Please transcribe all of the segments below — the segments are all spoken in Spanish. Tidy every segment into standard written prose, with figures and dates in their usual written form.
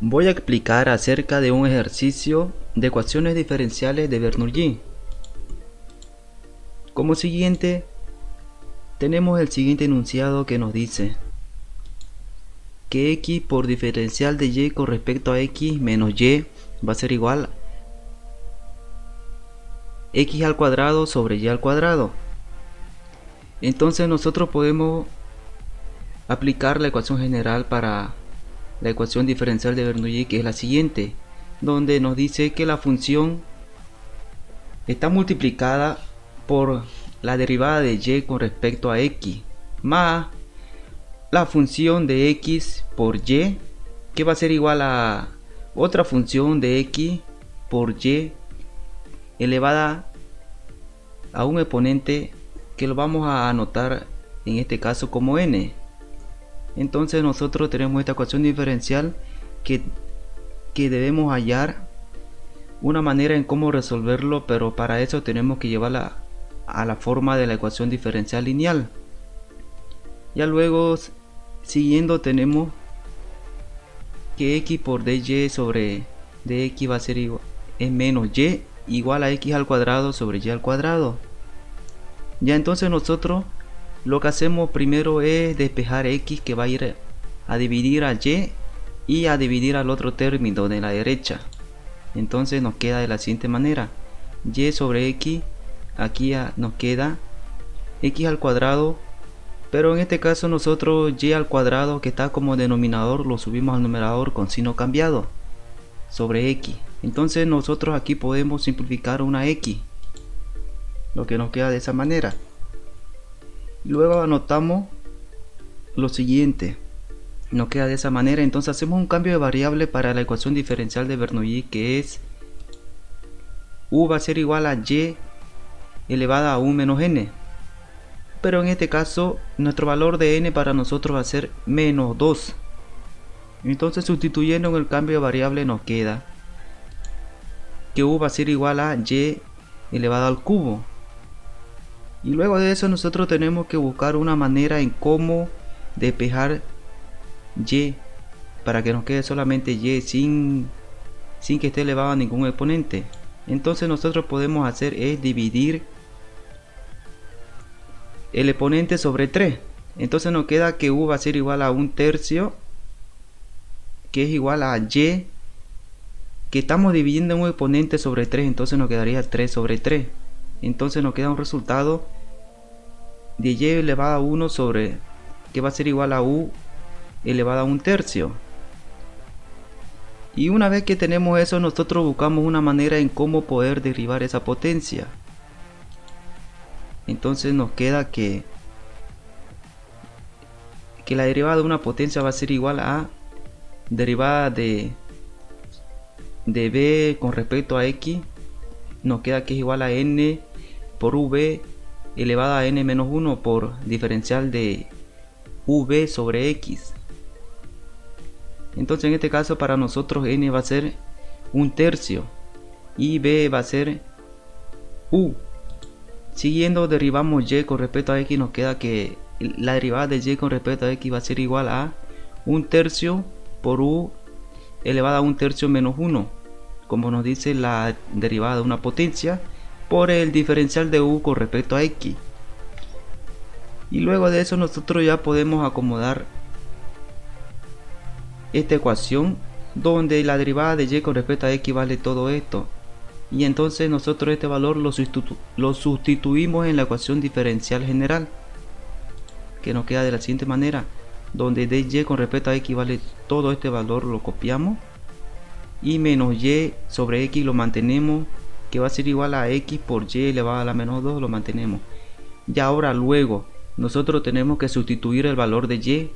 Voy a explicar acerca de un ejercicio de ecuaciones diferenciales de Bernoulli. Como siguiente, tenemos el siguiente enunciado que nos dice que x por diferencial de y con respecto a x menos y va a ser igual a x al cuadrado sobre y al cuadrado. Entonces nosotros podemos aplicar la ecuación general para la ecuación diferencial de Bernoulli, que es la siguiente, donde nos dice que la función está multiplicada por la derivada de y con respecto a x más la función de x por y, que va a ser igual a otra función de x por y elevada a un exponente que lo vamos a anotar en este caso como n. Entonces nosotros tenemos esta ecuación diferencial que debemos hallar una manera en cómo resolverlo, pero para eso tenemos que llevarla a la forma de la ecuación diferencial lineal. Ya luego, siguiendo, tenemos que x por dy sobre dx va a ser igual, es menos y igual a x al cuadrado sobre y al cuadrado. Ya entonces nosotros lo que hacemos primero es despejar x, que va a ir a dividir a y a dividir al otro término de la derecha. Entonces nos queda de la siguiente manera: y sobre x, aquí nos queda x al cuadrado, pero en este caso nosotros y al cuadrado, que está como denominador, lo subimos al numerador con signo cambiado sobre x. Entonces nosotros aquí podemos simplificar una x, lo que nos queda de esa manera. Luego anotamos lo siguiente, nos queda de esa manera. Entonces hacemos un cambio de variable para la ecuación diferencial de Bernoulli, que es u va a ser igual a y elevada a 1 menos n, pero en este caso nuestro valor de n para nosotros va a ser menos 2. Entonces, sustituyendo en el cambio de variable, nos queda que u va a ser igual a y elevado al cubo. Y luego de eso nosotros tenemos que buscar una manera en cómo despejar y para que nos quede solamente y sin que esté elevado a ningún exponente. Entonces nosotros podemos hacer es dividir el exponente sobre 3. Entonces nos queda que u va a ser igual a 1/3, que es igual a y, que estamos dividiendo un exponente sobre 3, entonces nos quedaría 3 sobre 3. Entonces nos queda un resultado de y elevado a 1 sobre, que va a ser igual a u elevado a 1/3. Y una vez que tenemos eso, nosotros buscamos una manera en cómo poder derivar esa potencia. Entonces nos queda que la derivada de una potencia va a ser igual a derivada de b con respecto a x. Nos queda que es igual a n por v elevada a n menos 1 por diferencial de v sobre x. Entonces en este caso para nosotros n va a ser 1/3 y b va a ser u. Siguiendo, derivamos y con respecto a x, nos queda que la derivada de y con respecto a x va a ser igual a 1/3 por u elevada a 1/3 menos 1, como nos dice la derivada de una potencia, por el diferencial de u con respecto a x. Y luego de eso nosotros ya podemos acomodar esta ecuación donde la derivada de y con respecto a x vale todo esto, y entonces nosotros este valor lo sustituimos en la ecuación diferencial general, que nos queda de la siguiente manera, donde de y con respecto a x vale todo este valor, lo copiamos, y menos y sobre x lo mantenemos, que va a ser igual a x por y elevado a la menos 2, lo mantenemos. Y ahora luego nosotros tenemos que sustituir el valor de y,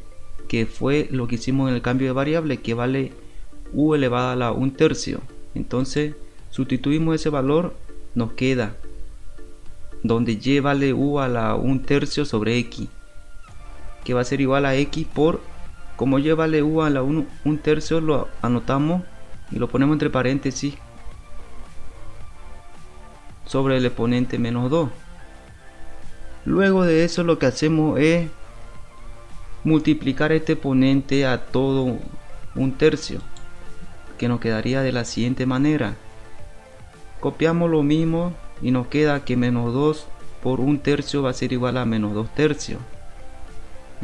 que fue lo que hicimos en el cambio de variable, que vale u elevado a la 1/3. Entonces sustituimos ese valor, nos queda donde y vale u a la 1/3 sobre x, que va a ser igual a x por, como y vale u a la 1/3, lo anotamos y lo ponemos entre paréntesis sobre el exponente menos 2. Luego de eso lo que hacemos es multiplicar este exponente a todo 1/3. que nos quedaría de la siguiente manera. Copiamos lo mismo y nos queda que menos 2 por 1/3 va a ser igual a menos 2/3.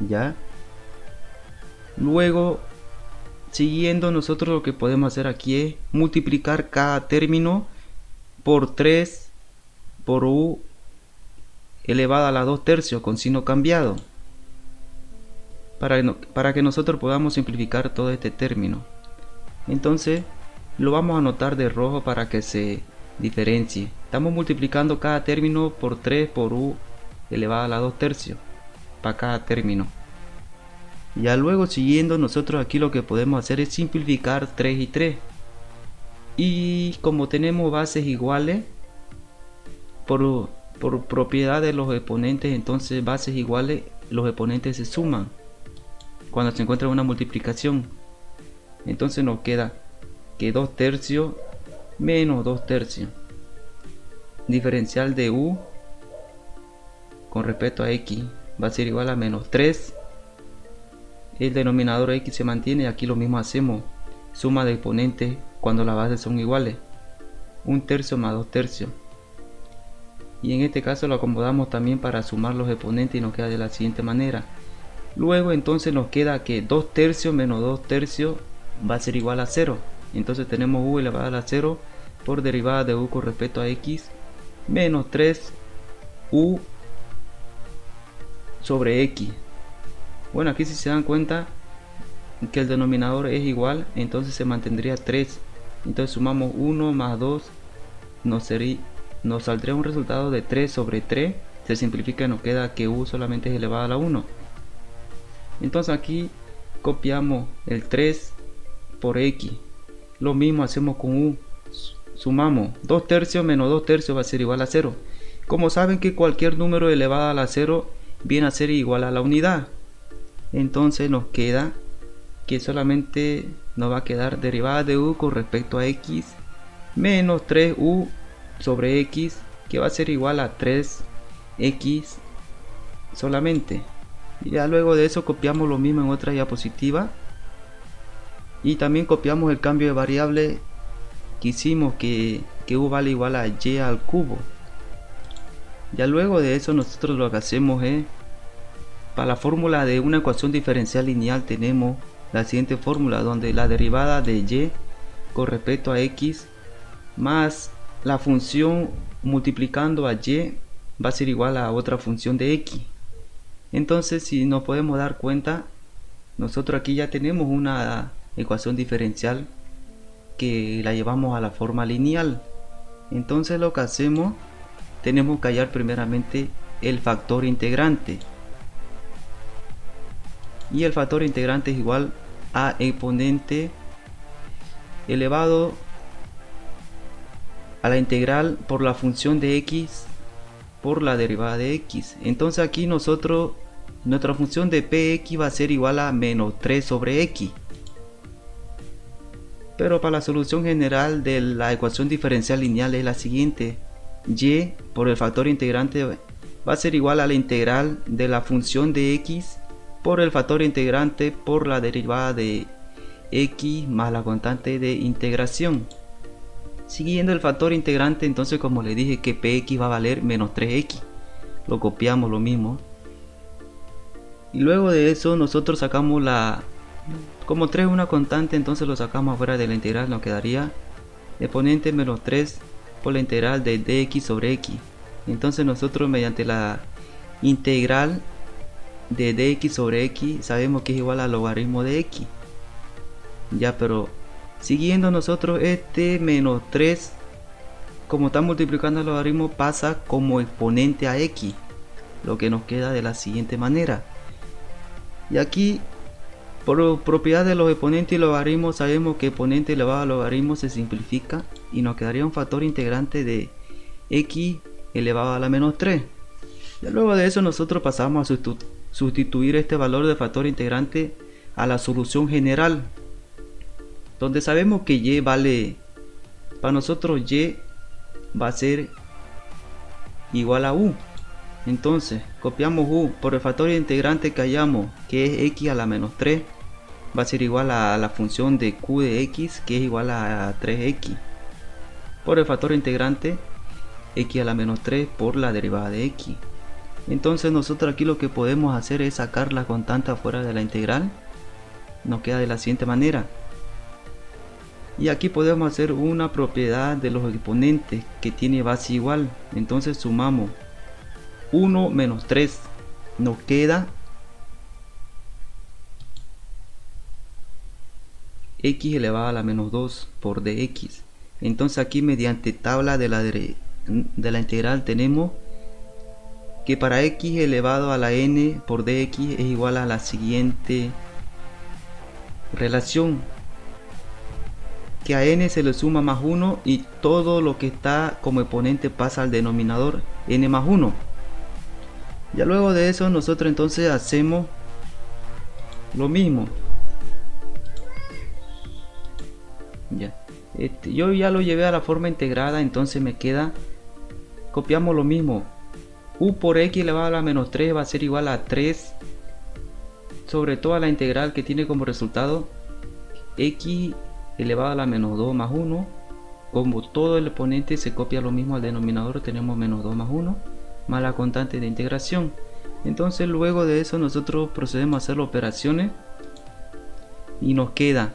¿Ya? Luego, siguiendo, nosotros lo que podemos hacer aquí es multiplicar cada término por 3 por u elevada a la 2/3 con signo cambiado, para que nosotros podamos simplificar todo este término. Entonces lo vamos a anotar de rojo para que se diferencie. Estamos multiplicando cada término por 3 por u elevada a la 2/3 para cada término. Ya luego, siguiendo, nosotros aquí lo que podemos hacer es simplificar 3 y 3. Y como tenemos bases iguales, por propiedad de los exponentes, entonces bases iguales, los exponentes se suman cuando se encuentra una multiplicación. Entonces nos queda que 2/3 menos 2/3. Diferencial de u con respecto a x va a ser igual a menos 3. El denominador x se mantiene. Aquí lo mismo hacemos. Suma de exponentes cuando las bases son iguales. 1/3 más 2/3. Y en este caso lo acomodamos también para sumar los exponentes y nos queda de la siguiente manera. Luego entonces nos queda que 2/3 menos 2/3 va a ser igual a 0. Entonces tenemos u elevado a la 0 por derivada de u con respecto a x menos 3u sobre x. Bueno, aquí si se dan cuenta que el denominador es igual, entonces se mantendría 3. Entonces sumamos 1 más 2, nos saldría un resultado de 3 sobre 3. Se simplifica y nos queda que u solamente es elevado a la 1. Entonces aquí copiamos el 3 por x. Lo mismo hacemos con u. Sumamos 2/3 menos 2/3 va a ser igual a 0. Como saben que cualquier número elevado a la 0 viene a ser igual a la unidad, entonces nos queda que solamente nos va a quedar derivada de u con respecto a x menos 3u sobre x, que va a ser igual a 3x solamente. Y ya luego de eso copiamos lo mismo en otra diapositiva y también copiamos el cambio de variable que hicimos, que u vale igual a y al cubo. Ya luego de eso nosotros lo que hacemos es, para la fórmula de una ecuación diferencial lineal tenemos la siguiente fórmula, donde la derivada de y con respecto a x más la función multiplicando a y va a ser igual a otra función de x. Entonces, si nos podemos dar cuenta, nosotros aquí ya tenemos una ecuación diferencial que la llevamos a la forma lineal. Entonces lo que hacemos, tenemos que hallar primeramente el factor integrante, y el factor integrante es igual a exponente elevado a la integral por la función de x por la derivada de x. Entonces aquí nuestra función de px va a ser igual a menos 3 sobre x. Pero para la solución general de la ecuación diferencial lineal es la siguiente: y por el factor integrante va a ser igual a la integral de la función de x por el factor integrante por la derivada de x más la constante de integración. Siguiendo el factor integrante, entonces como le dije que px va a valer menos 3x, lo copiamos lo mismo. Y luego de eso nosotros sacamos como 3 es una constante, entonces lo sacamos afuera de la integral. Nos quedaría exponente menos 3 por la integral de dx sobre x. Entonces nosotros mediante la integral de dx sobre x sabemos que es igual al logaritmo de x. Ya, pero siguiendo nosotros este menos 3, como está multiplicando el logaritmo, pasa como exponente a x, lo que nos queda de la siguiente manera. Y aquí, por propiedad de los exponentes y logaritmos, sabemos que exponente elevado a logaritmo se simplifica y nos quedaría un factor integrante de x elevado a la menos 3. Y luego de eso nosotros pasamos a sustituir este valor de factor integrante a la solución general, donde sabemos que y vale, para nosotros y va a ser igual a u. Entonces copiamos u por el factor integrante que hallamos, que es x a la menos 3, va a ser igual a la función de q de x, que es igual a 3x por el factor integrante x a la menos 3 por la derivada de x. Entonces nosotros aquí lo que podemos hacer es sacar la constante afuera de la integral. Nos queda de la siguiente manera. Y aquí podemos hacer una propiedad de los exponentes que tiene base igual. Entonces sumamos 1 menos 3. Nos queda x elevado a la menos 2 por dx. Entonces aquí mediante tabla de la integral tenemos que para x elevado a la n por dx es igual a la siguiente relación, que a n se le suma más 1 y todo lo que está como exponente pasa al denominador, n más 1. Ya luego de eso nosotros entonces hacemos lo mismo. Ya. Yo ya lo llevé a la forma integrada, entonces me queda, copiamos lo mismo, u por x elevado a la menos 3 va a ser igual a 3 sobre toda la integral que tiene como resultado x elevado a la menos 2 más 1. Como todo el exponente se copia lo mismo al denominador, tenemos menos 2 más 1 más la constante de integración. Entonces luego de eso nosotros procedemos a hacer las operaciones y nos queda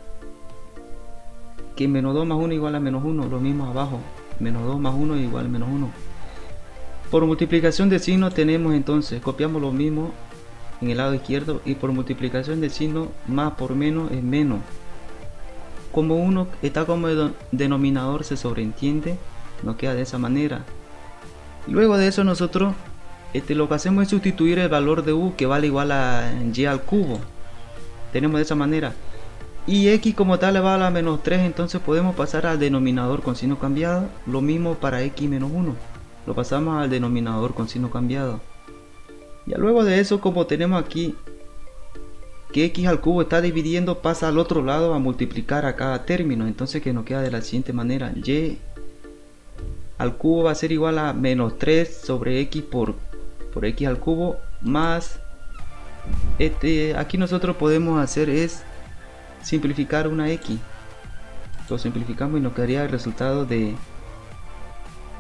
que menos 2 más 1 igual a menos 1, lo mismo abajo, menos 2 más 1 igual a menos 1. Por multiplicación de signo tenemos entonces, copiamos lo mismo en el lado izquierdo, y por multiplicación de signo más por menos es menos. Como uno está como denominador se sobreentiende, nos queda de esa manera. Luego de eso nosotros lo que hacemos es sustituir el valor de u, que vale igual a y al cubo. Tenemos de esa manera. Y x como tal elevado a la menos 3, entonces podemos pasar al denominador con signo cambiado. Lo mismo para x menos 1. Lo pasamos al denominador con signo cambiado. Ya luego de eso, como tenemos aquí que x al cubo está dividiendo, pasa al otro lado a multiplicar a cada término. Entonces que nos queda de la siguiente manera. Y al cubo va a ser igual a menos 3 sobre x por x al cubo más aquí nosotros podemos hacer es simplificar una x. Lo simplificamos y nos quedaría el resultado de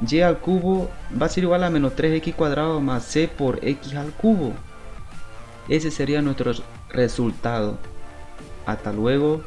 y al cubo va a ser igual a menos 3x cuadrado más c por x al cubo. Ese sería nuestro resultado. Hasta luego.